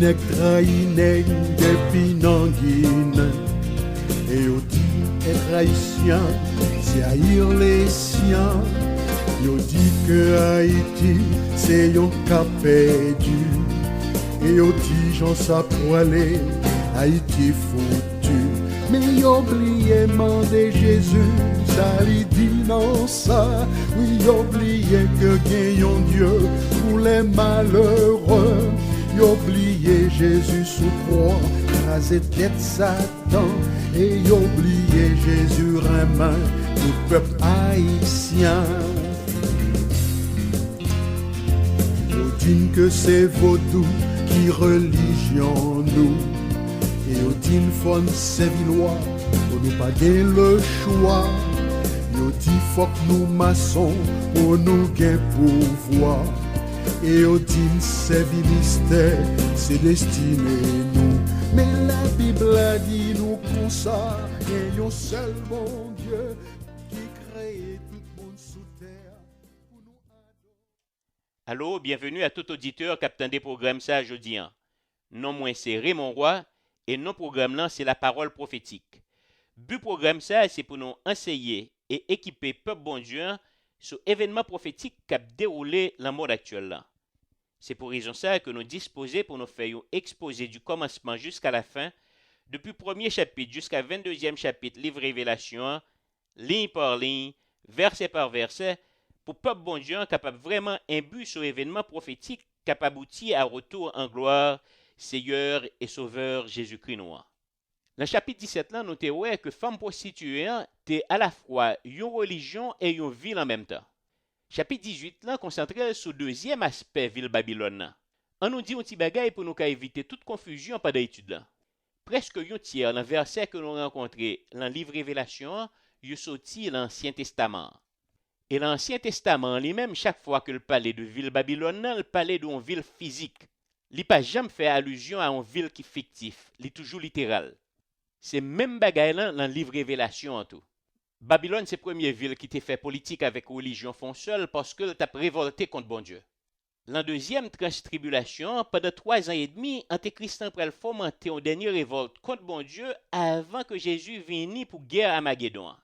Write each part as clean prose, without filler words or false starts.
nèg trahi nèg depuis nan Guinée. Et yo dit être haïtien, c'est haïr les siens. Yo dit que Haïti, c'est yon cas perdu. Et yo dit j'en sa poilé, Haïti foutu. Mais yo oublié mandé Jésus, ça li dit non ça. Oui, yo oublié que gen yon Dieu pour les malheureux. Yo oublié Jésus sous croix, rasé tête Satan. Et yo oublié Jésus remin tout peuple haïtien. Yo dit que c'est vaudou qui religion nous. Et yo dit fon Saint-Villois, pour nous pas gagner le choix. Yo dit faut que nous maçons pour nous gagner pouvoir. Et yo dit c'est ministère, c'est destiné nous. Mais la Bible a dit nous comme ça, et yon seul bon Dieu qui crée tout le monde sous terre. Allô, bienvenue à tout auditeur captant des programmes ça jeudi. Non moins c'est Raymond Roy et non programme là c'est la parole prophétique. But programme ça c'est pour nous enseigner et équiper peuple bon Dieu sur événements prophétiques qui déroulé dans le monde actuel là. C'est pour raison ça que nous disposons pour nous faire un exposé du commencement jusqu'à la fin, depuis premier chapitre jusqu'à 22e chapitre, livre Révélation, ligne par ligne, verset par verset, pour peuple bon Dieu capable vraiment imbu sur événement prophétique capable aboutir à retour en gloire, Seigneur et Sauveur Jésus-Christ noir. Dans le chapitre 17 là, nous voyons que femme prostituée est à la fois une religion et une ville en même temps. Chapitre 18 là concentré sur le deuxième aspect ville Babylone. On nous dit un petit bagay pour nous éviter toute confusion pendant l'étude là. Presque un tiers dans verset que nous rencontré dans le livre Révélation, il sorti l'Ancien Testament. Et l'Ancien Testament lui-même chaque fois que le parlait de ville Babylone, il parlait d'une ville physique. Il pas jamais fait allusion à une ville qui est fictif, il est toujours littéral. C'est même bagay là dans le livre Révélation en tout. Babylone, c'est la première ville qui t'a fait politique avec religion font seul parce que t'a révolté contre bon Dieu. La deuxième trans-tribulation, pendant 3 ans et demi, Antéchrist pral fomenter une dernière révolte contre bon Dieu avant que Jésus vienne pour guerre à Magédon.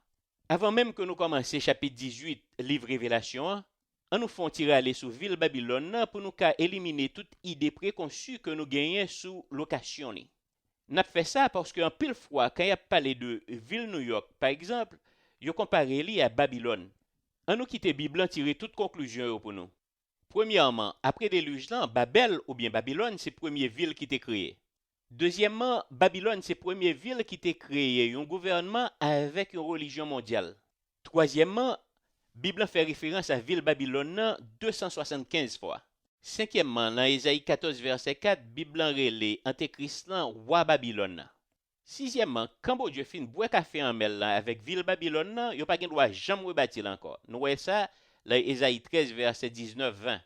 Avant même que nous commencions chapitre 18, livre Révélation, on nous font tirer aller sous ville Babylone pour nous éliminer toute idée préconçue que nous gagnons sous location. N'a fait ça parce qu'en pile fois, quand il a parlé de ville New York, par exemple, il a comparé li à Babylone. On nous quitte la Bible tirer toute conclusion pour nous. Premièrement, après déluge là, Babel ou bien Babylone, c'est la première ville qui était créée. Deuxièmement, Babylone, c'est la première ville qui était créée, un gouvernement avec une religion mondiale. Troisièmement, Bible fait référence à ville Babylone 275 fois. Cinquièmement, dans Ésaïe 14, verset 4, Bible relève Antéchrist roi Babylone. Sixièmement, quand bon Dieu fin boire café en mel avec ville Babylone, il n'y a pas de droit jamais rebâtir encore. Nous voyons ça dans Ésaïe 13, verset 19-20.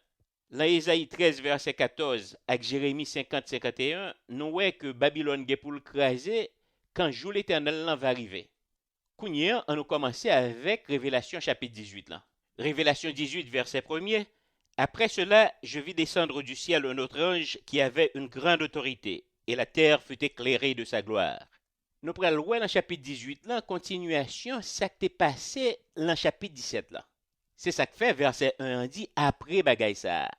Dans Ésaïe 13, verset 14, avec Jérémie 50-51, nous voyons que Babylone est pour le craser quand jour l'éternel va arriver. Kounia, on a commencé avec Révélation chapitre 18. Là. Révélation 18, verset 1er. Après cela, je vis descendre du ciel un autre ange qui avait une grande autorité, et la terre fut éclairée de sa gloire. Nous prenons dans le chapitre 18, là, continuation, ça qui est passé dans le chapitre 17. Là. C'est ça que fait verset 1 dit après bagay ça.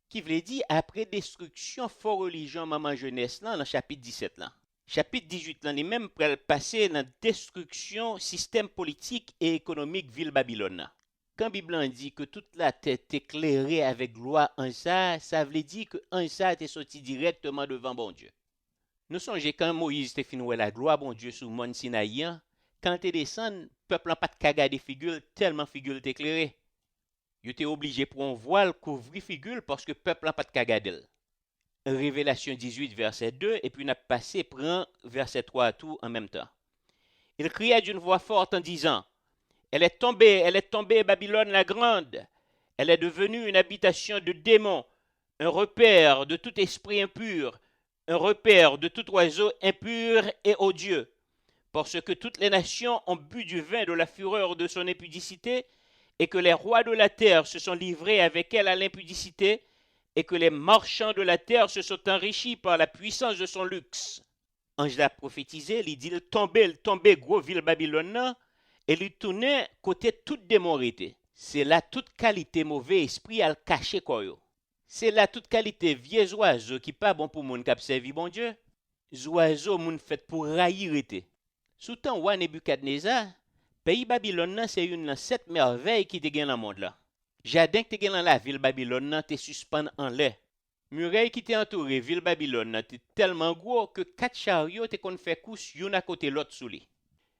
Qui veut dire après destruction fort religion maman jeunesse là dans le chapitre 17 là. Chapitre 18 là, les mêmes pral passer dans destruction système politique et économique ville Babylone. Quand Bible dit que toute la tête est éclairée avec gloire en ça, ça veut dire que en ça est sorti directement devant bon Dieu. Nous songeons quand Moïse te fin la gloire bon Dieu sur mont Sinaï, quand te descend, peuple n'a pas de caga des figules tellement figure éclairée. Il était obligé pour un voile couvrir figure parce que peuple n'a pas de caga d'elle. Révélation 18 verset 2 et puis n'a passé prend verset 3 à tout en même temps. Il cria d'une voix forte en disant: elle est tombée Babylone la grande. Elle est devenue une habitation de démons, un repère de tout esprit impur, un repère de tout oiseau impur et odieux. Parce que toutes les nations ont bu du vin de la fureur de son impudicité, et que les rois de la terre se sont livrés avec elle à l'impudicité, et que les marchands de la terre se sont enrichis par la puissance de son luxe. Ange l'a prophétisé, il dit, il tombait gros ville Babylone, nan, et il tournait côté toute démorité. C'est là toute qualité mauvais esprit à le cacher quoi yo. C'est là toute qualité vieux oiseaux qui pas bon pour moun k'ap servi bon Dieu. Oiseaux moun fait pour raillir été. Sous temps roi Nebukadnezar, pays Babylone nan c'est une des 7 merveilles qui te gen dans le monde là. Jardin qui te gen dans la ville Babylone nan te suspend en l'air. Muraille qui te entouré ville Babylone nan te tellement gros que 4 chariots te kon fait course yon à côté l'autre sous lui.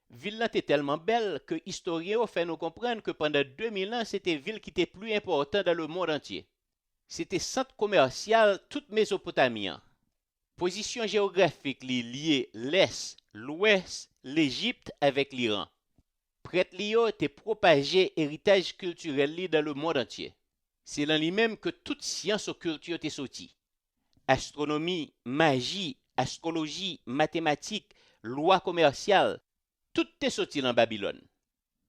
Ville là était tellement belle que historiens ont fait nous comprendre que pendant 2000 ans, c'était ville qui était plus importante dans le monde entier. C'était centre commercial toute Mésopotamie. Position géographique liée l'Est, l'Ouest, l'Égypte avec l'Iran. Prête Lio était propagé héritage culturel dans le monde entier. C'est dans lui-même que toute science ou culture était sortie. Astronomie, magie, astrologie, mathématiques, loi commerciale, tout est sorti dans Babylone.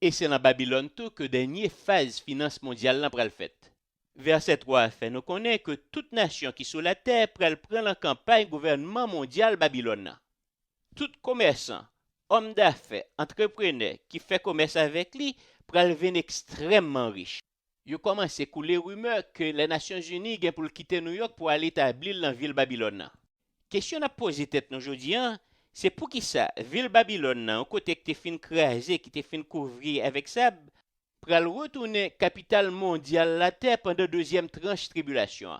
Et c'est dans Babylone tout que dernière phase finance mondiale là pral fait. Verset 3 fait nous connaît que toute nation qui sur la terre pral prendre en campagne gouvernement mondial Babylone. Tout commerçant, homme d'affaires, entrepreneur qui fait commerce avec lui pral venir extrêmement riche. Yo commence à couler rumeur que les Nations Unies gain pour quitter New York pour aller établir dans ville Babylone. Question à poser tête nous aujourd'hui, c'est pour qui ça, ville Babylone, au côté que t'es fin crasé, qui t'es fin couvrir avec sable, pral retourner capitale mondiale la terre pendant deuxième tranche tribulation.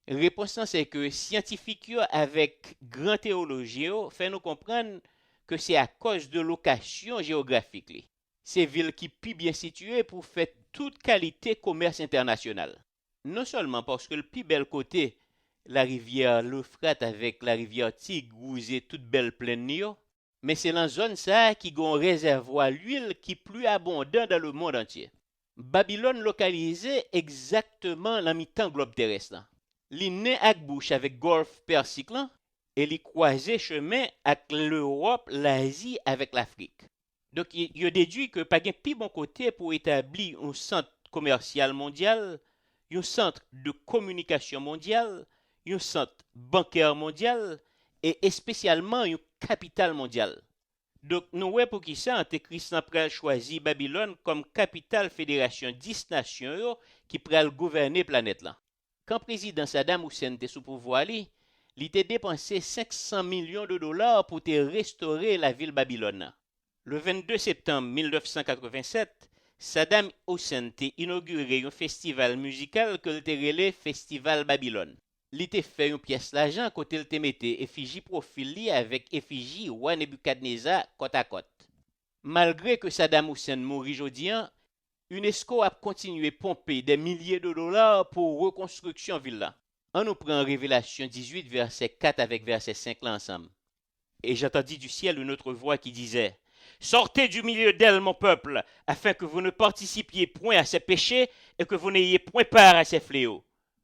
Réponse c'est que scientifiques avec grand théologien fait nous comprendre que c'est à cause de location géographique. C'est ville qui plus bien située pour faire toute qualité commerce international. Non seulement parce que le plus bel côté la rivière l'Euphrate avec la rivière Tigre et toute belle plaine nio, mais c'est dans zone ça qui gon réservoir l'huile qui plus abondant dans le monde entier. Babylone localisée exactement dans mi-temps globe terrestre. Li né ak bouche avec golfe Persique et li croisé chemin avec l'Europe, l'Asie avec l'Afrique. Donc il a déduit que pas gen pi bon côté pour établir un centre commercial mondial, un centre de communication mondial, un centre bancaire mondial et spécialement une capitale mondiale. Donc nous voyons pour qui ça Antéchrist pral choisi Babylone comme capitale fédération 10 nations qui pral gouverner planète là. Quand président Saddam Hussein était sous pouvoir il était dépensé 500 millions de dollars pour te restaurer la ville Babylone. Le 22 septembre 1987, Saddam Hussein a inauguré un festival musical que le relé Festival Babylone. Il a fait une pièce d'argent côté il te mettait effigie profil avec effigie roi Nebukadnezar côte à côte. Malgré que Saddam Hussein mourit aujourd'hui, UNESCO a continué à pomper des milliers de dollars pour reconstruction ville. On nous prend Révélation 18 verset 4 avec verset 5 là ensemble. Et j'entendis du ciel une autre voix qui disait: Sortez du milieu d'elle, mon peuple, afin que vous ne participiez point à ses péchés et que vous n'ayez point part à ses fléaux.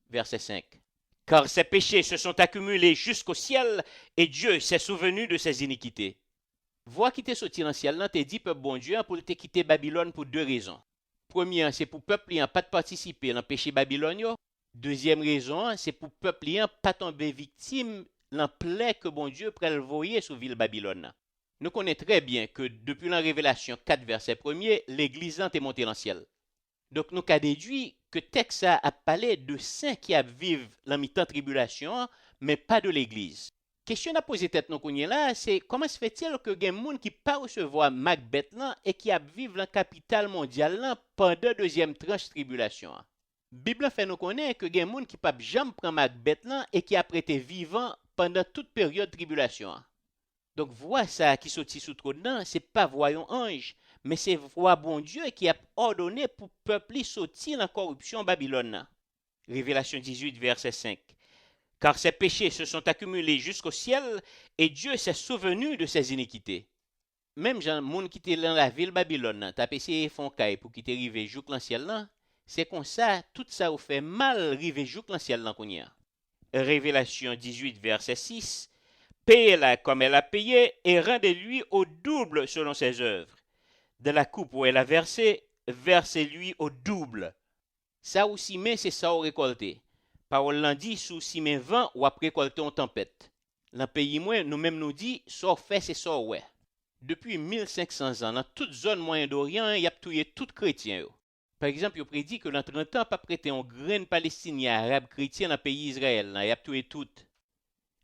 Verset 5. Car ses péchés se sont accumulés jusqu'au ciel et Dieu s'est souvenu de ses iniquités. Voix qui t'est sorti dans le ciel, t'es dit, peuple bon Dieu, pour te quitter Babylone pour 2 raisons. Première, c'est pour peuple n'ayant pas de participer dans le péché Babylone. Deuxième raison, c'est pour peuple n'ayant pas tomber victime dans plaie que bon Dieu prévoyait sur ville Babylone. Nous connaissons très bien que depuis la Révélation 4 verset 1er, l'église est montée dans le ciel. Donc nous avons déduit que texte a parlé de saints qui vivent la mi-temps tribulation, mais pas de l'église. Question à poser tête nous là, c'est comment se fait-il que des gens qui pas recevoir Macbeth là et qui vivent dans la capitale mondiale là pendant deuxième tranche tribulation. Bible fait nous connaître que des gens qui pas jamais prendre Macbeth là et qui a prêté vivant pendant toute période tribulation. Donc voix ça qui sorti sous trop dedans, c'est pas voyons ange, mais c'est voix bon Dieu qui a ordonné pour peuple sortir dans corruption Babylone. Révélation 18 verset 5. Car ses péchés se sont accumulés jusqu'au ciel et Dieu s'est souvenu de ses iniquités. Même gens moun qui était dans la ville Babylone, t'as essayé font caille pour quitter rive jouk dans ciel là, c'est comme ça tout ça vous fait mal rive jouk dans ciel là konya. Révélation 18 verset 6. Payez-la comme elle a payé et rendez-lui au double selon ses œuvres. De la coupe où elle a versé, versez-lui au double. Ça aussi, mais c'est ça au récolté. Parole l'en dit sous si men vent ou après récolter en tempête. Dans pays moins, nous-mêmes nous dit, sort fait c'est sort ouais. Depuis 1500 ans, dans toute zone Moyen-Orient, il y a tué tout chrétien. Par exemple, il prédit que dans 30 ans, pas prêter un grain palestinien arabe chrétien dans le pays Israël. Il y a tué tout.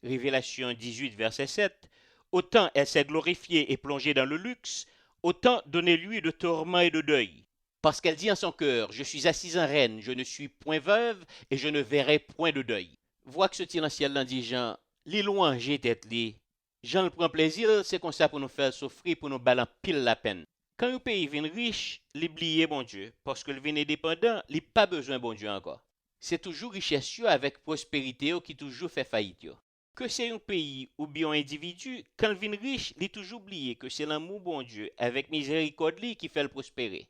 Révélation 18, verset 7. Autant elle s'est glorifiée et plongée dans le luxe, autant donnez-lui de tourments et de deuil. Parce qu'elle dit en son cœur, je suis assise en reine, je ne suis point veuve et je ne verrai point de deuil. Vois que ce tire dans le ciel dans dit Jean, les louanges tête li. Jean le prend plaisir, c'est comme ça pour nous faire souffrir, pour nous balancer pile la peine. Quand un pays vient riche, l'oublier bon Dieu, parce que le vient indépendant, il pas besoin bon Dieu encore. C'est toujours richesse avec prospérité qui toujours fait faillite. Que c'est un pays ou bien un individu, quand il vient riche, il toujours oublié que c'est l'amour bon Dieu avec miséricorde qui fait le prospérer.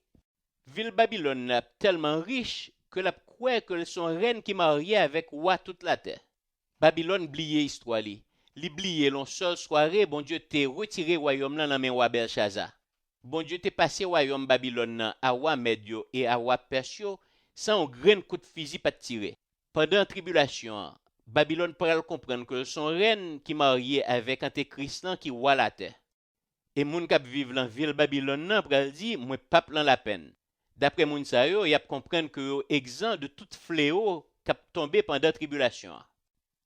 Ville Babylone est tellement riche que la croit que son reine qui mariée avec roi toute la terre. Babylone oublié histoire li. L'oublié l'on seule soirée, bon Dieu t'est retiré royaume là dans main roi Belshazzar. Bon Dieu t'est passé royaume Babylone à roi Médio et à roi Persio sans un grain coup de fusil pas tirer. Pendant la tribulation, Babylone pourrait comprendre que son reine qui marié avec Antéchrist qui roi la terre. Et moun k'ap vive dans ville Babylone nan pral di moi pas plan la peine. D'après moun sa yo, y a comprendre que yo exempt de tout fléau k'ap tombé pendant la tribulation.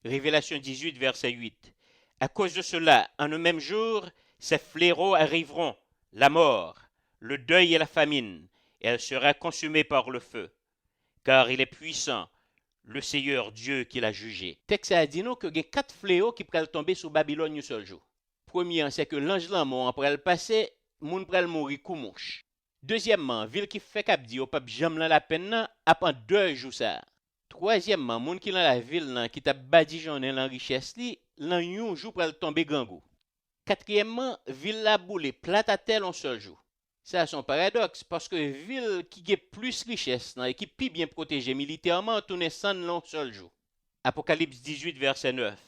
Révélation 18 verset 8. À cause de cela, en un même jour, ces fléaux arriveront, la mort, le deuil et la famine, et elle sera consumée par le feu. Car il est puissant, le Seigneur Dieu qui l'a jugé. Texte a dit nous que y a 4 fléaux qui pourraient tomber sur Babylone un seul jour. Premier, c'est que l'ange l'amour après le passé, moun pral mourir koumouche. Deuxièmement, ville qui fait k'ap di au pape jam la peine nan, après 2 jours ça. Troisièmement, moun qui dans la ville nan, qui t'a badigeonné dans richesse li, l'an yon jour pral tomber gangou. Quatrièmement, ville la boule plate à tel en seul jour. Ça c'est un paradoxe parce que ville qui a plus richesse nan, et qui pi bien protégée militairement tourne sans l'en seul jour. Apocalypse 18 verset 9.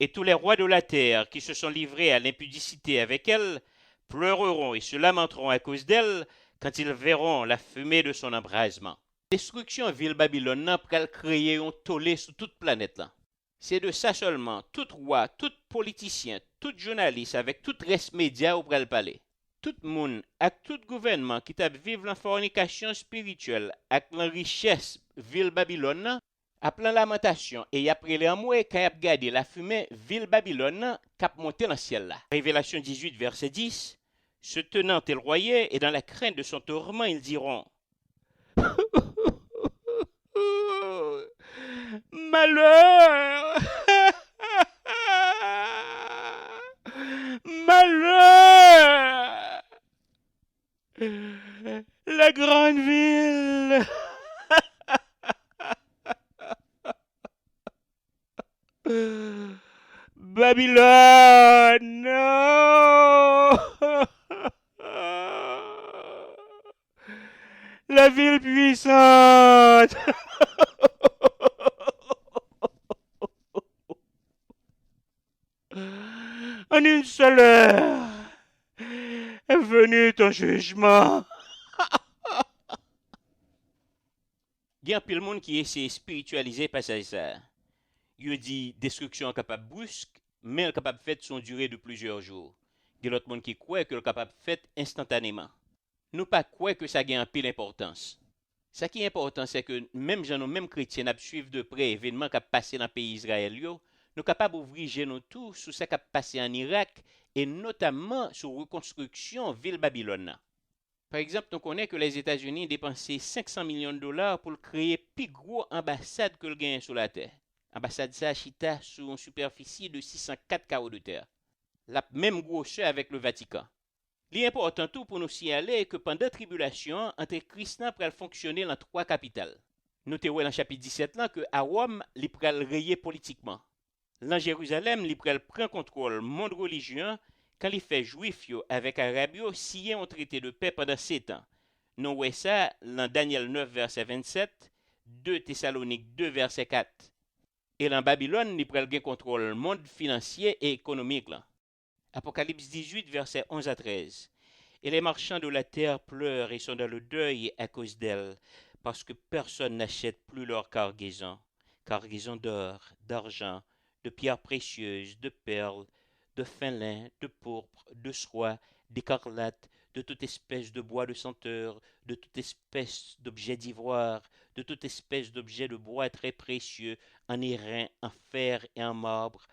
Et tous les rois de la terre qui se sont livrés à l'impudicité avec elle pleureront et se lamenteront à cause d'elle quand ils verront la fumée de son embrasement. Destruction ville Babylone n'a pas créé un tollé sur toute planète là. C'est de ça seulement, tout roi, tout politicien, tout journaliste avec tout reste média au pral palais. Tout monde, avec tout gouvernement qui tape vivre la fornication spirituelle avec la richesse ville Babylone après la lamentation et après les mois quand y a gardé la fumée ville Babylone cap monté dans le ciel là. Révélation 18 verset 10. Se tenant et le royer et dans la crainte de son tourment ils diront malheur malheur la grande ville Babylone, non! La ville puissante! En une seule heure est venu ton jugement. Il y a un peu de monde qui essaie de spiritualiser passage ça. Il dit destruction capable brusque, mais elle capable faite sur une durée de plusieurs jours. Il y a l'autre monde qui croit que le capable faite instantanément. Nous pas croire que ça a un peu d'importance. Ce qui est important, c'est que même gens, même chrétiens, nous suivent de près événements qui ont passé dans le pays Israël, nous sommes capables d'ouvrir nos tout sur ce qui a passé en Irak et notamment sur la reconstruction de la ville Babylone. Par exemple, on connaît que les États-Unis ont dépensé 500 millions de dollars pour créer plus gros ambassade que le gain sur la terre. Ambassade ça chita sur une superficie de 604 carreaux de terre. La même grosseur avec le Vatican. L'important tout pour nous signaler que pendant la tribulation, Antéchrist pourrait fonctionner dans 3 capitales. Notez dans le chapitre 17 là que à Rome, il pourrait rayer politiquement. Dans Jérusalem, il pourrait prendre contrôle monde religieux quand il fait juif avec Arabio signer un traité de paix pendant 7 ans. Nous voyons ça dans Daniel 9 verset 27, 2 Thessaloniques 2 verset 4. Et dans Babylone, il pourrait gagner contrôle le monde financier et économique là. Apocalypse 18 verset 11 à 13. Et les marchands de la terre pleurent et sont dans le deuil à cause d'elle, parce que personne n'achète plus leur cargaison, cargaisons d'or, d'argent, de pierres précieuses, de perles, de fin lin, de pourpre, de soie, d'écarlate, de toute espèce de bois de senteur, de toute espèce d'objet d'ivoire, de toute espèce d'objet de bois très précieux, en airain, en fer et en marbre,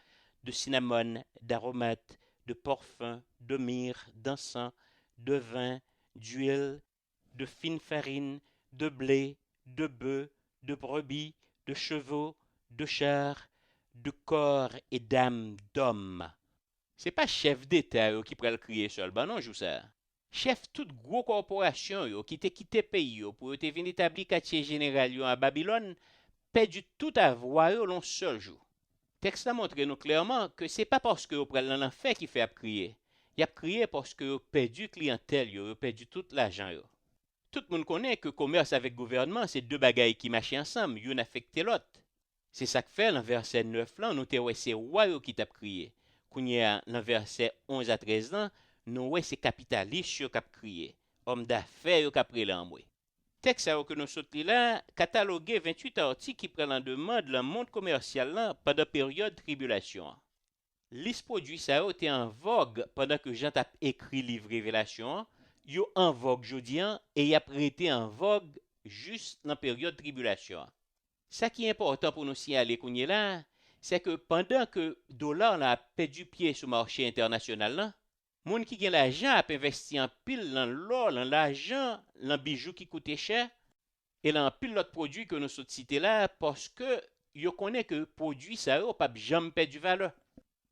de cinnamome, d'aromates, de parfums, de myrrhe, d'encens, de vin, d'huile, de fine farine, de blé, de bœufs, de brebis, de chevaux, de chars, de corps et d'âmes d'hommes. C'est pas chef d'État qui pourrait le crier seul, ben non, jou ça. Chef toute gros corporation qui te quitté pays pour te venir établir quartier général à Babylone, perdu tout avoir l'on seul jour. Texte a montré nous clairement que c'est pas parce que vous prenez l'enfer qui fait crier. Il a crié parce que vous perdu clientèle, vous perdu tout l'argent. Tout le monde connaît que commerce avec gouvernement, c'est deux bagailles qui marchent ensemble, une affecte l'autre. C'est ça que fait dans verset 9 là, nous te ouais c'est roi qui t'a crié. Kounya dans verset 11 à 13 là, nous ouais c'est capitaliste qui a crié. Homme d'affaires qui a pris l'amoué. Texte que nous sorti là, catalogué 28 articles qui prennent en demande le monde commercial là pendant période tribulation. Liste produits ça a été en vogue pendant que Jean t'a écrit livre Révélation, yo en vogue jodian et y a prêté en vogue juste dans période tribulation. Ça qui est important pour nous signaler qu'on est là, c'est que pendant que dollar a perdu pied sur le marché international là, moun qui gagne l'argent a investi en pile dans l'or, dans l'argent, dans bijoux qui coûtent cher et dans pile l'autre produit que nous sommes cités là parce que yo connaît que produit ça yo pas jamais perdu valeur.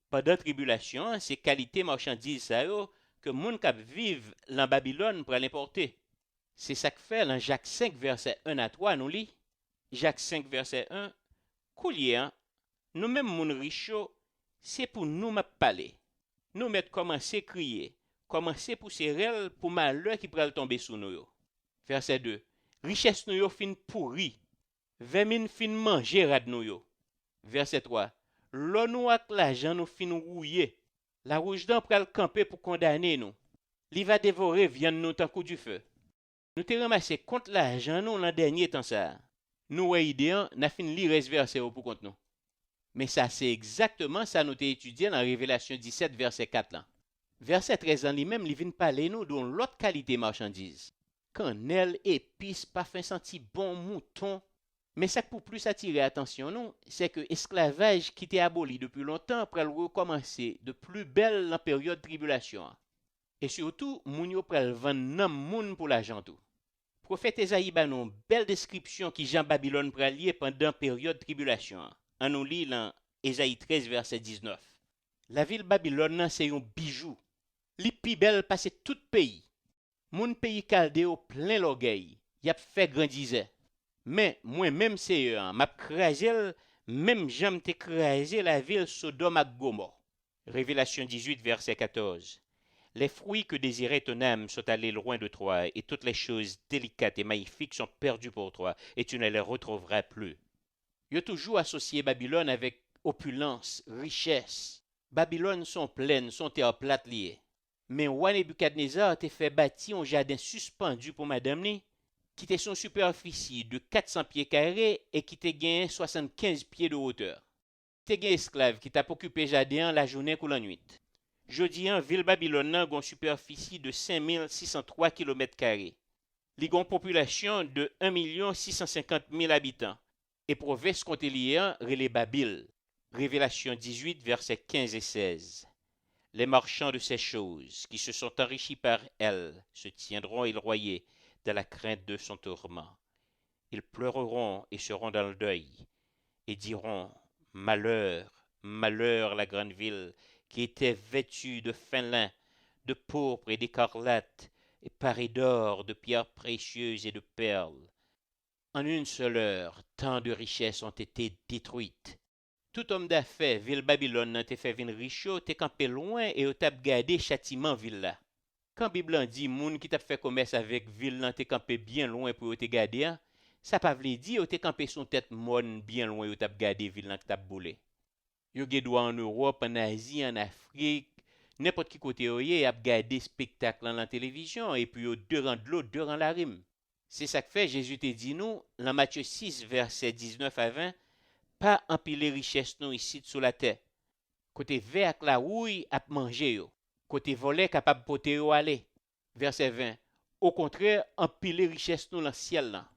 Pendant tribulation, c'est qualité marchandise ça yo que moun k'ap vive dans Babylone pour l'importer. C'est ça que fait dans Jacques 5 verset 1 à 3 nous lit. Jacques 5 verset 1 Koulier, nous même moun richo, c'est pour nous m'a parler. Nous mettre commencer crier, commencer pousser rel pour malheur qui pral tomber sous nous yo. Verset 2 Richesse nous yo fin pourri, vermine fin manger rad nous yo. Verset 3 L'eau nous ak l'argent nous fin rouiller. La rouge dent pral camper pour condamner nous. Li va dévorer viande nous tant coup du feu. Nous te ramassé contre l'argent nous l'an dernier temps ça. Nous ouais idéan n'a fin li verset pour contre nous. Mais ça c'est exactement ça nous t'ai étudié dans Révélation 17 verset 4 là. Verset 13 en lui-même li vient parler nous d'une l'autre qualité marchandise. Cannelle, épices, parfum senti bon, mouton. Mais ça pour plus attirer attention nous, c'est que esclavage qui était aboli depuis longtemps pral recommencer de plus belle dans période tribulation. Et surtout, moun yo pral vendre nan moun pour l'argent tout. Prophète Esaïe ba nou belle description qui Jean Babylone pral lier pendant période tribulation. On nous lit dans Esaïe 13 verset 19. La ville Babylone c'est un bijou. Li pi belle passe tout pays. Moun pays Chaldéo plein l'orgueil. Y a fait grandiser. Mais moi-même c'est m'a crasé même j'aime te craser la ville Sodome et Gomorrhe. Révélation 18 verset 14. Les fruits que désirait ton âme sont allés loin de toi et toutes les choses délicates et magnifiques sont perdues pour toi et tu ne les retrouveras plus. Il y a toujours associé Babylone avec opulence, richesse. Babylone sont pleines, sont terre plate liées. Mais roi Nebuchadnezzar t'a fait bâtir un jardin suspendu pour madame ni, qui était son superficie de 400 pieds carrés et qui t'a gagné 75 pieds de hauteur. T'es gagné esclave qui t'a occupé jardin la journée ou la nuit. Jodi en ville Babylone a une superficie de 5603 km². Li gon population de 1 650 000 habitants. Et province côté lié relé Babil. Révélation 18 versets 15 et 16. Les marchands de ces choses qui se sont enrichis par elles se tiendront éloignés dans la crainte de son tourment. Ils pleureront et seront dans le deuil et diront malheur, malheur la grande ville qui était vêtue de fin lin, de pourpre et d'écarlate, et parée d'or, de pierres précieuses et de perles. En une seule heure, tant de richesses ont été détruites. Tout homme d'affaires, ville Babylone, n'a te fait venir riche, t'es campé loin et t'as gardé châtiment ville là. Quand Bible dit moun qui t'a fait commerce avec ville là, t'es campé bien loin pour te garder, ça pas veut dire t'es campé son tête monne bien loin ou t'as gardé ville là que t'as boulé. Yo ge doit en Europe, en Asie, en Afrique, n'importe qui côté yo y a gardé spectacle dans la télévision et puis yo deux rangs de l'eau, deux rangs la rime. C'est ça que fait Jésus te dit nous dans Matthieu 6 verset 19 à 20, pas empiler richesse nous ici sous la terre. Côté vert avec la rouille à manger yo. Côté volet capable poter yo aller. Verset 20. Au contraire, empiler richesse nous dans le ciel là.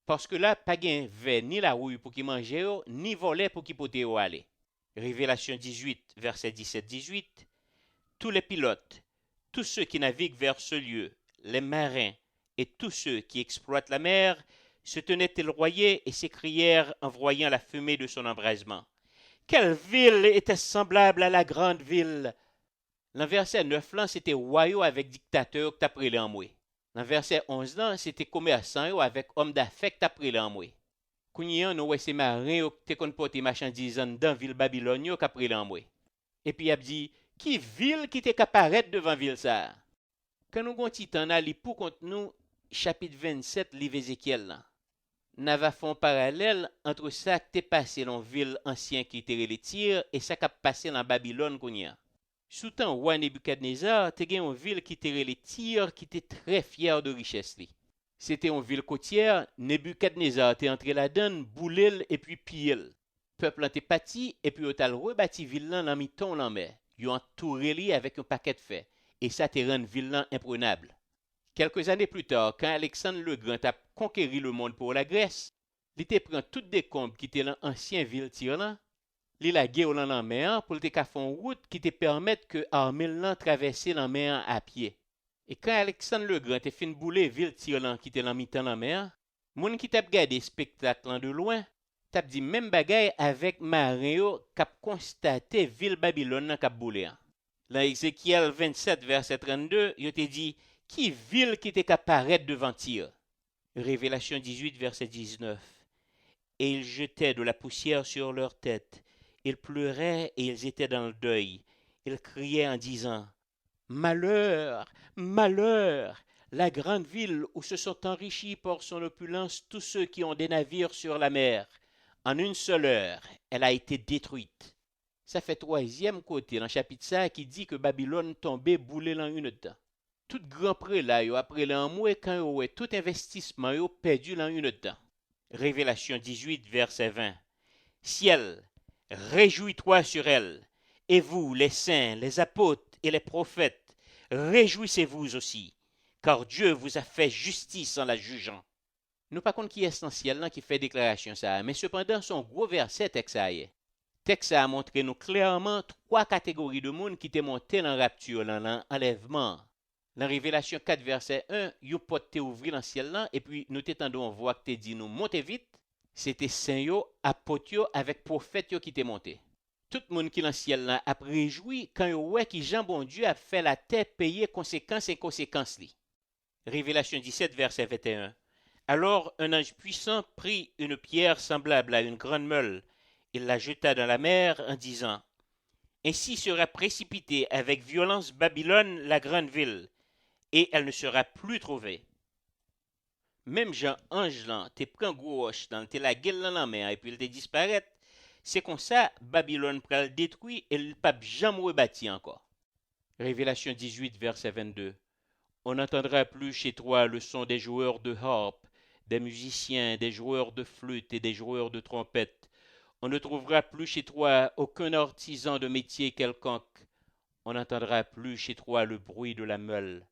Parce que là, pas gain vert ni la rouille pour qui mange yo, ni volet pour qui poter yo aller. Révélation 18, verset 17-18. Tous les pilotes, tous ceux qui naviguent vers ce lieu, les marins et tous ceux qui exploitent la mer, se tenaient éloignés et s'écrièrent en voyant la fumée de son embrasement. Quelle ville était semblable à la grande ville? Dans verset 9, là, c'était royaume avec dictateur que t'as pris en moué. Dans verset 11, là, c'était commerçant avec homme d'affaires que t'as pris en moué. Kounyan, nous, ces marins qui t'ont porté marchandises dans ville Babylone, qui a pris en moué. Et puis, il a dit, qui ville qui t'est apparaître devant ville ça? Quand nous avons un temps, pour contre nous, chapitre 27, livre Ézéchiel, là. Nous avons un parallèle entre ça qui est passé dans la ville ancienne qui était les Tyr et ça qui a passé dans Babylone. Sous temps, roi Nebuchadnezzar, tu as une ville qui était les Tyr qui était très fière de richesse. C'était une ville côtière, Nebuchadnezzar était entré là-dedans, boulel et puis pillel. Peuple était parti et puis il a rebâti ville dans mi-temps en mer. Ils ont entouré avec un paquet de fer et ça te rend ville imprenable. Quelques années plus tard, quand Alexandre le Grand a conquéri le monde pour la Grèce, il te prend toutes des combes qui étaient dans l'ancien ville Tyr, il a gué dans la mer pour te faire une route qui te permette que l'armée traverser la mer à pied. Et quand Alexandre le Grand a fini bouler ville Tyr qui était dans mi-temps la mer, moun qui t'a regardé spectacle de loin, t'a dit même bagaille avec marin qui a constaté ville Babylone qui a boulé. Dans Ézéchiel 27 verset 32, il te dit qui ville qui était apparaître devant Tyr. Révélation 18 verset 19. Et ils jetaient de la poussière sur leurs têtes. Ils pleuraient et ils étaient dans le deuil. Ils criaient en disant malheur, malheur, la grande ville où se sont enrichis par son opulence tous ceux qui ont des navires sur la mer. En une seule heure, elle a été détruite. Ça fait troisième côté dans le chapitre ça qui dit que Babylone tombait boulé dans une temps. Tout grand prêt là, yo après l'an mois quand yo tout investissement yo perdu dans une temps. Révélation 18 verset 20. Ciel, réjouis-toi sur elle, et vous les saints, les apôtres et les prophètes, réjouissez-vous aussi, car Dieu vous a fait justice en la jugeant. Nous pas contre qui est essentiel là qui fait déclaration ça, mais cependant son gros verset texte ça y est. Texte a montré nous clairement trois catégories de monde qui étaient montés dans rapture, dans l'enlèvement. Dans Révélation 4, verset 1, yo pote te ouvri dans le ciel là, et puis nous t'étendons on voit que te dit nous montez vite. C'était saint yo, apôtre yo, avec prophète yo qui te monté. Tout le monde qui dans le ciel là a réjoui quand yo ouais qui Jean bon Dieu a fait la terre payer conséquences et conséquences li. Révélation 17, verset 21. Alors un ange puissant prit une pierre semblable à une grande meule, il la jeta dans la mer en disant ainsi sera précipitée avec violence Babylone, la grande ville, et elle ne sera plus trouvée. Même Jean ange là, te prend gros roche dans te la gueule dans la mer et puis il te disparaît. C'est comme ça Babylone pral détruit et le pape jamais rebâti encore. Révélation 18 verset 22. On n'entendra plus chez toi le son des joueurs de harpe, des musiciens, des joueurs de flûte et des joueurs de trompette. On ne trouvera plus chez toi aucun artisan de métier quelconque. On n'entendra plus chez toi le bruit de la meule.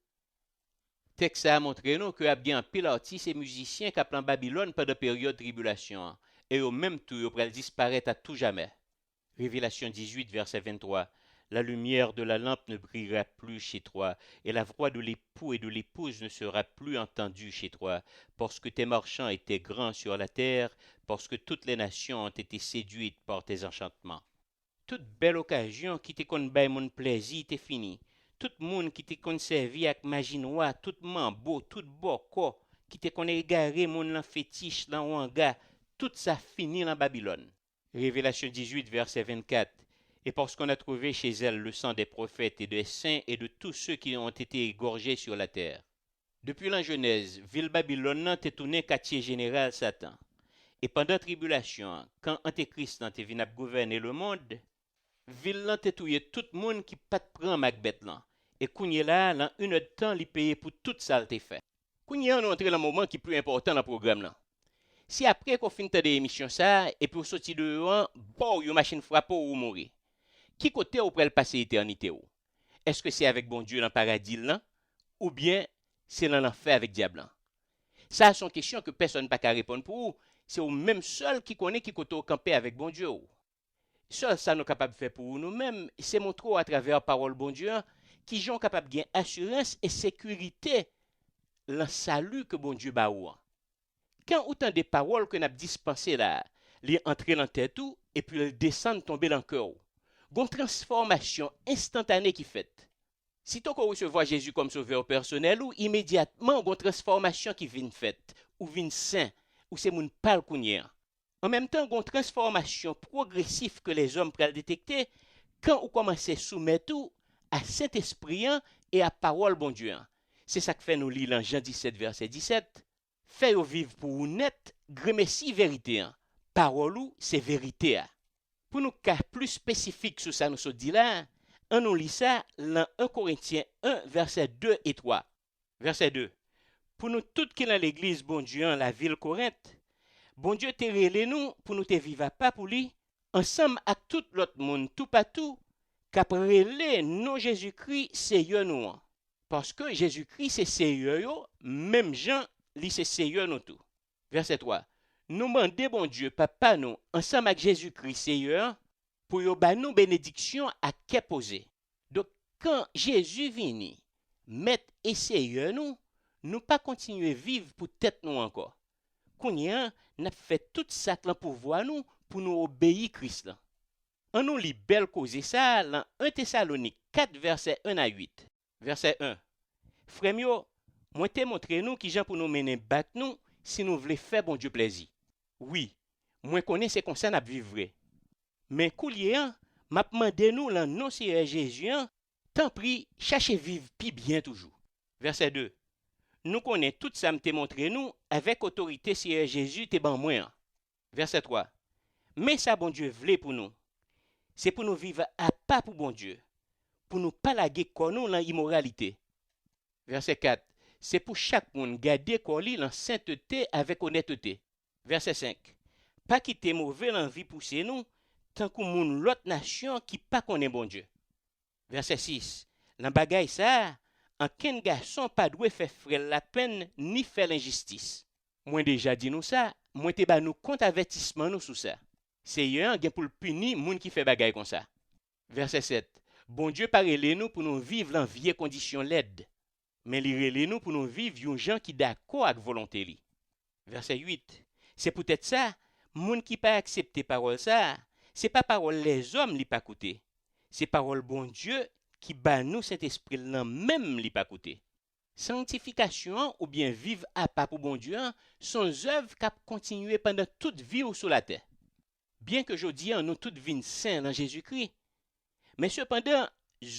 Texte a montré nous que y a bien pile artistes et musiciens qui appellent Babylone pendant la période de tribulation. Et au même temps, ils pourraient disparaître à tout jamais. Révélation 18, verset 23. La lumière de la lampe ne brillera plus chez toi, et la voix de l'époux et de l'épouse ne sera plus entendue chez toi, parce que tes marchands étaient grands sur la terre, parce que toutes les nations ont été séduites par tes enchantements. Toute belle occasion qui te konn bay mon plaisir t'est finie. Tout monde qui te konn servi avec magie noire, tout mambo, tout boko, qui te konn égaré mon lan fétiche dans wanga, tout ça fini dans Babylone. Révélation 18, verset 24. Et parce qu'on a trouvé chez elle le sang des prophètes et des saints et de tous ceux qui ont été égorgés sur la terre. Depuis la Genèse, ville Babylone t'est tourné quartier général Satan. Et pendant la tribulation, quand Antéchrist t'est venu gouverner le monde, ville t'est touillé tout le monde qui pas prend Macbeth là. Et kounye là, dans une heure de temps, il paye pour tout ça t'est fait. Kounye on est entré dans le moment qui est plus important dans le programme là. Si après qu'on finit de l'émission ça, et puis on sorti dehors, bon, une machine frappe ou mourir. Qui côté ou pral passer éternité ou? Est-ce que c'est avec bon Dieu dans le paradis là, ou bien c'est dans l'enfer avec diable? Ça, sont questions que personne n'a pas répondre pour vous. C'est au même seul qui connaît qui côté camper avec bon Dieu. Seul ça nous capable de faire pour nous-mêmes, c'est montrer à travers parole bon Dieu qui sont capables de gagner assurance et sécurité le salut que bon Dieu ba ou. Quand autant de paroles que n'a dispensé là, les entrer dans tête tout et puis les descendre tomber dans le cœur. Une transformation instantanée qui fait. Si tu recevoir Jésus comme sauveur personnel ou immédiatement une transformation qui vient faite ou vient saint ou c'est mon parle kounien. En même temps, une transformation progressive que les hommes peuvent détecter quand on commence à soumettre tout à Saint-Esprit et à parole bon Dieu. C'est ça que fait nous lire dans Jean 17 verset 17. Fait vivre pour vous net, grémessi vérité. Parole ou c'est vérité. Pour nous cas plus spécifique sur ça nous se dit là, on nous lit ça dans 1 Corinthiens 1 verset 2 et 3. Verset 2. Pour nous toutes qui dans l'église bon Dieu en la ville Corinthe, bon Dieu te relé nous pour nous te vivre pas pour lui, ensemble avec tout l'autre monde tout partout, qu'après relé non Jésus-Christ Seigneur nous. Parce que Jésus-Christ c'est Seigneur, même Jean lui c'est Seigneur nous tout. Verset 3. Nous demandons bon Dieu papa nous ensemble avec Jésus-Christ Seigneur pour yo ba nous bénédiction à qu'est posé. Donc quand Jésus vient mettre et Seigneur nous pas continuer vivre pour tête nous encore. Kounya n'a fait tout ça pour voir nous pour nous obéir Christ là. On nous lit belle cause ça dans 1 Thessalonique 4 verset 1 à 8. Verset 1. Frère mio, moi te montré nous qui gens pour nous mener battre nous si nous voulons faire bon Dieu plaisir. Oui, moi connais c'est comme ça n'a vivre. Mais koulier m'a demandé nous le nom Seigneur Jésus, tant pis, cherchez vivre pi bien toujours. Verset 2. Nous connaissons tout ça m'te montré nous avec autorité Seigneur Jésus te ban moi. Verset 3. Mais ça bon Dieu voulait pour nous. C'est pour nous vivre à pas pour bon Dieu. Pour nous pas laguer comme nous dans immoralité. Verset 4. C'est pour chaque monde garder colis dans sainteté avec honnêteté. Verset 5. Pas quitter mauvais l'envie pousser nous tant que moun l'autre nation qui pas connaît bon Dieu. Verset 6. Dans bagay ça, en ken garçon pas doué faire frère la peine ni faire l'injustice. Moi déjà dit nous ça, moi te ba nous compte avertissement nous sous ça. Seigneur gen pour le punir moun qui fait bagay comme ça. Verset 7. Bon Dieu pas relé nous pour nous vivre dans vieille condition laide, mais li relé nous pour nous vivre yon gens qui d'accord avec volonté li. Verset 8. C'est peut-être ça, moun qui pas accepter parole ça, c'est pas parole les hommes li pas coûter. C'est parole bon Dieu qui ba nous cet esprit là même li pas coûter. Sanctification ou bien vivre à pas pour bon Dieu sont œuvres qui continuer pendant toute vie ou sur la terre. Bien que je dis nous toutes vie saint dans Jésus-Christ, mais cependant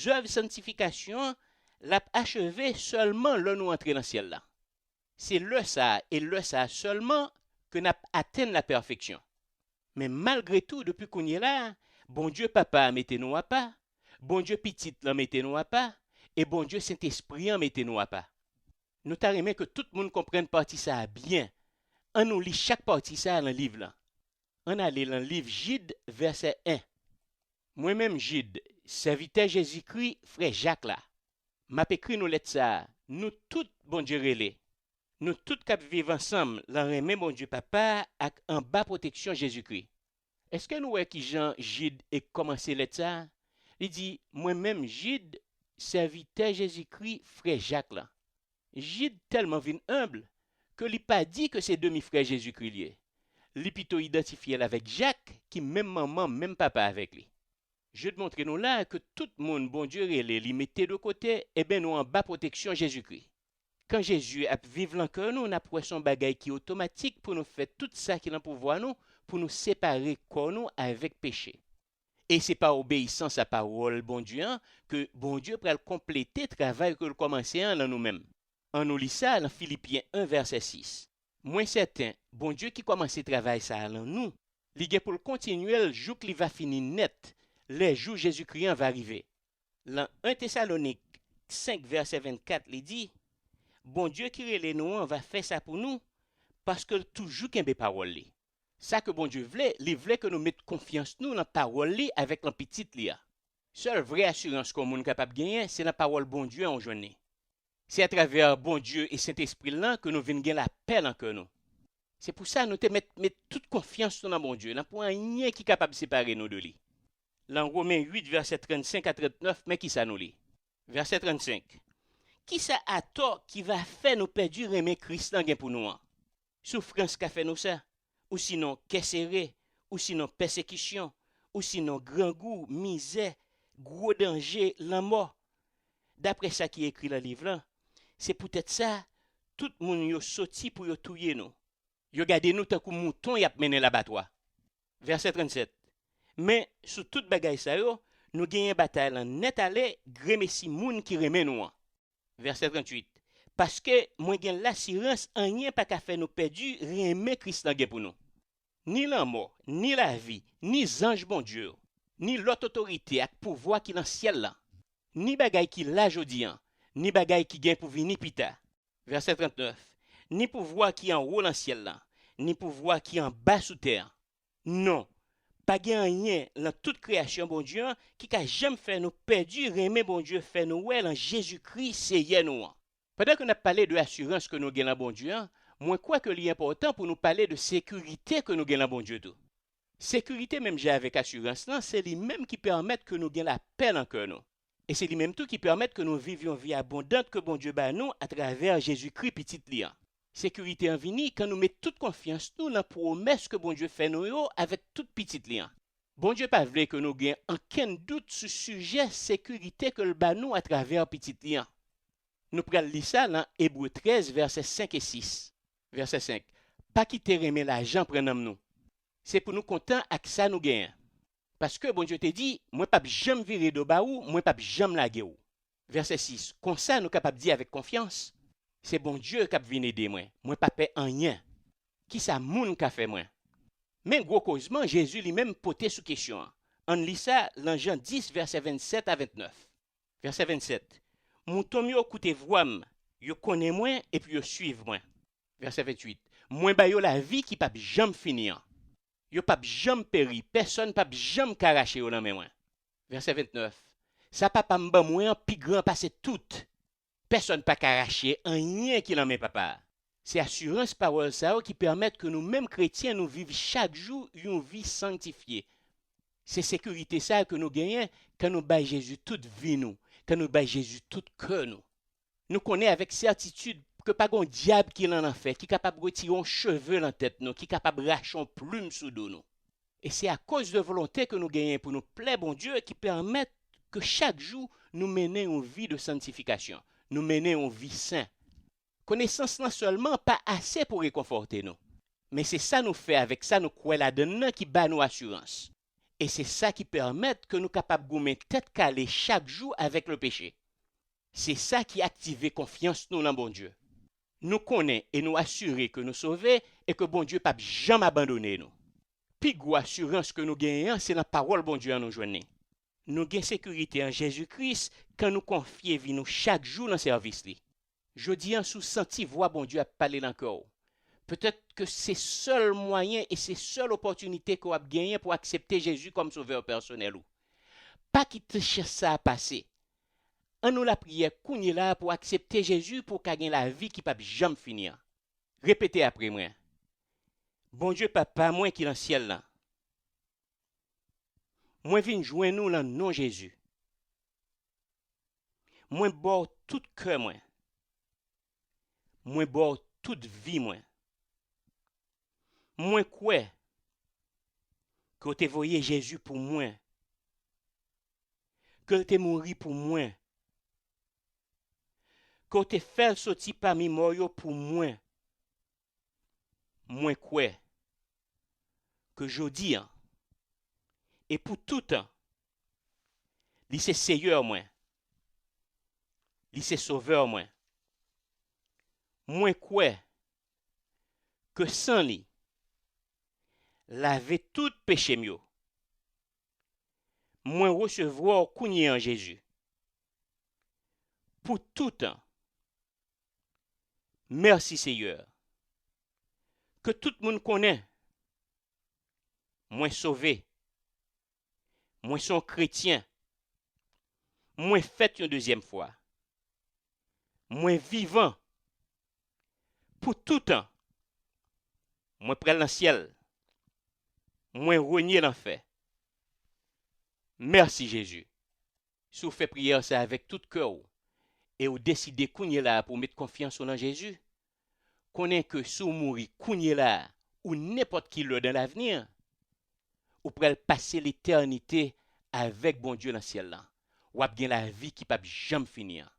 œuvre sanctification l'a achevé seulement là nous entrer dans le ciel là. C'est le ça et le ça seulement que n'a atteint la perfection. Mais malgré tout depuis qu'on y est là, bon Dieu papa mettez-nous à pas, bon Dieu petit là mettez-nous à pas et bon Dieu Saint-Esprit mettez-nous à pas. Nous t'aimerais que tout le monde comprenne partie ça bien. On nous lit chaque partie ça dans le livre là. On allait dans le livre Gide verset 1. Moi-même Gide, serviteur Jésus-Christ, frère Jacques là. M'a écrit nous lettre ça, nous tous bon Dieu relais. Nous tous cap vivre ensemble, dans même bon Dieu papa avec en bas protection Jésus-Christ. Est-ce que nous voyons qui Jean Gide et commencé lettre ça? Il dit moi-même Gide, serviteur Jésus-Christ, frère Jacques là. Gide tellement vin humble que il pas dit que c'est demi-frère Jésus-Christ lié. Il plutôt identifié avec Jacques qui même maman même papa avec lui. Je te montre nous là que tout le monde bon Dieu relé li mettait de côté et ben nous en bas protection Jésus-Christ. Quand Jésus a vivre l'encore nous n'a pas son bagage qui automatique pour nous faire tout ça qui dans pouvoir nous pour nous séparer comme nous avec péché. Et c'est par obéissance à parole bon Dieu que bon Dieu peut compléter le travail que le commencé en nous-mêmes. On nous lit ça dans Philippiens 1 verset 6. Moins certain, bon Dieu qui commence le travail ça en nous, il pour le continuer le jour qu'il va finir net, les jours Jésus-Christ va arriver. Dans 1 Thessalonique 5 verset 24, il dit bon Dieu qui relève nous va faire ça pour nous parce que toujours qu'il y a des paroles. Ça que bon Dieu voulait, il voulait que nous mettions confiance nous dans la parole avec la petite lia. Seule vraie assurance qu'on est capable de gagner, c'est la parole bon Dieu en journée. C'est à travers bon Dieu et Saint-Esprit là que nous venons gagner la paix dans que nous. C'est pour ça que nous te mettons toute confiance dans bon Dieu. Il n'y a pas rien qui est capable de séparer nous de lui. Dans Romains 8, verset 35 à 39, mais qui ça nous lit? Verset 35. Qui ça a tort qui va faire nous perdre aimer Christ pour nous? Souffrance qu'a fait nous ça? Ou sinon serré, ou sinon persécution, ou sinon grand goût, misère, gros danger, la mort. D'après ça qui est écrit dans le livre là, c'est peut-être ça, tout le monde yo sorti pour yo touyer nous. Yo gardé nous tant que mouton y a mené l'abattoir. Verset 37. Mais sous toute bagaille ça yo, nous gagnons bataille en net aller, gré si moun qui remet nous. Verset 38. Parce que moi gagne l'assurance rien pas qu'à faire nous perdu, remet Christ dans pour nous. Ni la mort, ni la vie, ni ange bon Dieu, ni l'autre autorité ak pouvoir qui dans ciel là, ni bagay qui là jodi an, ni bagay qui gagne pour venir pita. Verset 39. Ni pouvoir qui en haut dans ciel là, ni pouvoir qui en bas sous terre. Non, pas gagne rien dans toute création bon Dieu qui a jamais fait nous perdu, remet bon Dieu fait nous ouais en Jésus-Christ Seigneur nous. Pendant qu'on a parlé de l'assurance que nous gagnons bon Dieu, moi quoi que l'est important pour nous parler de sécurité que nous gagnons bon Dieu tout. Sécurité même j'ai avec assurance là, c'est lui même qui permet que nous gagnons la paix dans cœur nous. Et c'est lui même tout qui permet que nous vivions une vie abondante que bon Dieu bat nous à travers Jésus-Christ petit liant. Sécurité en vini quand nous mettons toute confiance nous dans la promesse que bon Dieu fait nous avec toute petite liant. Bon Dieu pas voulu que nous gagnions aucun doute sur sujet sécurité que le bat nous à travers petit liant. Nous prenons lire ça dans Hébreux 13 versets 5 et 6. Verset 5. Pas quitter remet l'argent prenant nous. C'est pour nous content avec ça nous gagnons. Parce que bon Dieu te dit, moi pas jamais virer de bas ou, moi pas jamais laguer ou. Verset 6. Comme ça nous capable dire avec confiance, c'est bon Dieu qui a venu aider moi. Moi pas paie en rien. Qui ça moun qu'a fait moi? Mais gros causement Jésus lui-même posé sous question. On lit ça dans Jean 10 verset 27 à 29. Verset 27. Mouton yo koute voam, yo connaît moi et puis yo suivre moi. Verset 28. Moi ba yo la vie qui pas jamais finir. Yo pas jamais péri, personne pas jamais karaché yo dans mes mains. Verset 29. Ça papa m'ba moi pi grand passer tout. Personne pas karaché rien qui dans mes papa. C'est assurance parole ça qui permet que nous mêmes chrétiens nous vivons chaque jour une vie sanctifiée. C'est sécurité ça que nous gagnons quand nous bat Jésus toute vie nous, quand nous bat Jésus tout cœur nous. Nous connaissons avec certitude que pas un diable qui en fait, qui est capable de retirer un cheveu dans la tête nous, qui est capable de racher une plume sous nous. Et c'est à cause de volonté que nous gagnons pour nous plaire bon Dieu qui permet que chaque jour nous menions une vie de sanctification, nous menions une vie sainte. Connaissance non seulement pas assez pour réconforter nous, mais c'est ça nous fait avec ça nous croyons là-dedans qui bat nos assurances. Et c'est ça qui permet que nous capables de gommer tête calée chaque jour avec le péché. C'est ça qui active confiance nous dans bon Dieu. Nous connaissons et nous assurer que nous sauvons et que bon Dieu ne peut jamais abandonner nous. Puis gros assurance que nous gagnons, c'est la parole bon Dieu à nous joindre. Nous gagnons sécurité en Jésus-Christ quand nous confions vie nous chaque jour dans le service. Je dis en sous senti voix bon Dieu à parler encore. Peut-être que c'est seul moyen et c'est seule opportunité qu'on a gagné pour accepter Jésus comme sauveur personnel. Pas qu'il te cherche ça à passer. En nous la prière qu'on est là pour accepter Jésus pour gagner la vie qui ne peut jamais finir. Répétez après moi. Bon Dieu papa, moi qui est dans le ciel là. Moi viens joindre nous dans le nom de Jésus. Moi bord tout cœur moi. Moi bord toute vie moi. Moi quoi que tu voyé Jésus pour moi. Que tu mouru pour moi. Que tu fait sortir parmi moi pour moi. Moi quoi que je dis et pour tout temps. Lui c'est Seigneur moi. Lui c'est sauveur moi. Moi quoi que sans lui laver tout péché mieux. Moi recevoir kounye en Jésus. Pour tout temps. Merci Seigneur. que tout le monde connaît. Moi sauvé. Moi son chrétien. Moi fait une deuxième fois. Moi vivant. Pour tout temps. Moi près dans le ciel. Moi renier l'enfer. Merci Jésus. Si vous faites prière ça avec tout cœur et vous décidez qu'on là pour mettre confiance en Jésus, connaît que si vous mourrez qu'on là ou n'importe qui dans l'avenir, vous pourrez passer l'éternité avec bon Dieu dans le ciel là. Ou avez la vie qui ne peut jamais finir.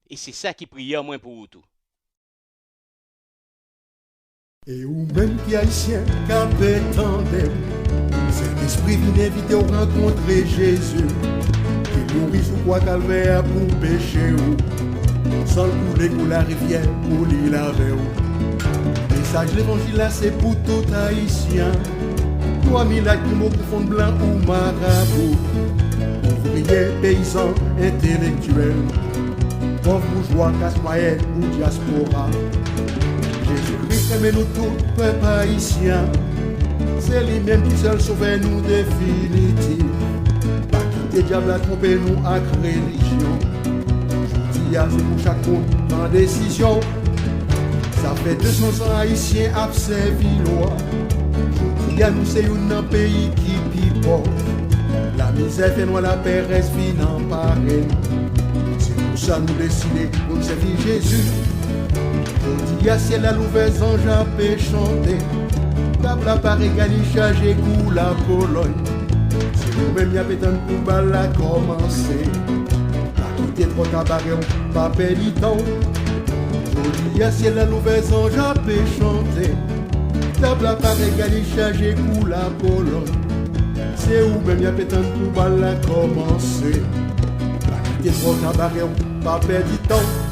Et c'est ça qui prière moins pour vous tout. Et ou même qui haïtien capé tandem, cet esprit vient inviter à rencontrer Jésus, qui mourit sous croix calvaire pour pécher ou, sans couler pour la rivière pour l'île avec ou. Message l'évangile là c'est pour tout haïtien, 3000 actes pour fond blanc ou marabout, ouvriers, paysans, intellectuels, pauvres bourgeois, classe moyenne ou diaspora. Jésus-Christ aime nous tous, peuple haïtien. C'est lui-même qui seul sauve nous définitif. Pas quitter diable à tromper nous avec religion. Je dis à c'est pour chaque monde en décision. Ça fait 200 ans haïtiens à servi loi. Je dis à nous c'est un pays qui pipote. La misère fait nous la paix reste fin en pareil. C'est pour ça nous décider pour servir Jésus. Il y a ciel à l'ouvert ange à paix chanter. Table à Paris, Gali, chargé, coup la Pologne. Si nous-mêmes y a pétan pour balle à commencer. Pas quitter trop cabaret, pas perdre temps. Il y a ciel à l'ouvert ange à paix chanter. Table à Paris, Gali, chargé, coup la Pologne. C'est où même y a pétan pour balle à commencer. Pas quitter trop cabaret, pas perdre temps.